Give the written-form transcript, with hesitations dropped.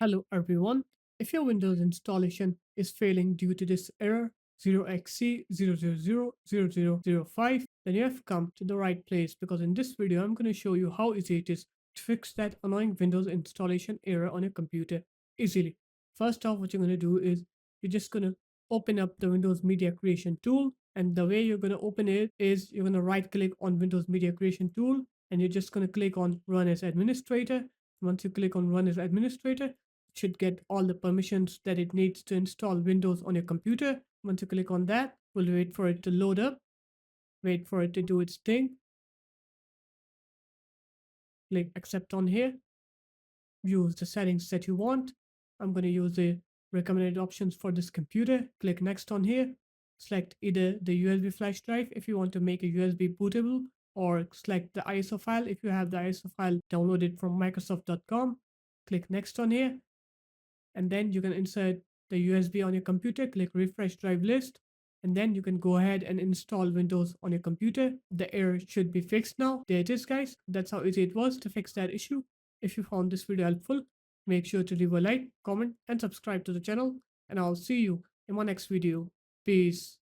Hello everyone. If your Windows installation is failing due to this error 0xC0000005, then you have come to the right place because in this video I'm going to show you how easy it is to fix that annoying Windows installation error on your computer easily. First off, what you're going to do is you're just going to open up the Windows Media Creation tool, and the way you're going to open it is you're going to right click on Windows Media Creation tool and you're just going to click on Run as Administrator. Once you click on Run as Administrator, should get all the permissions that it needs to install Windows on your computer. Once you click on that, we'll wait for it to load up, wait for it to do its thing. Click accept on here, use the settings that you want. I'm going to use the recommended options for this computer. Click next on here, select either the USB flash drive if you want to make a USB bootable, or select the ISO file if you have the ISO file downloaded from Microsoft.com. Click next on here, and then you can insert the USB on your computer, click refresh drive list, and then you can go ahead and install Windows on your computer. The error should be fixed now. There it is, guys. That's how easy it was to fix that issue. If you found this video helpful, make sure to leave a like, comment, and subscribe to the channel, and I'll see you in my next video. Peace.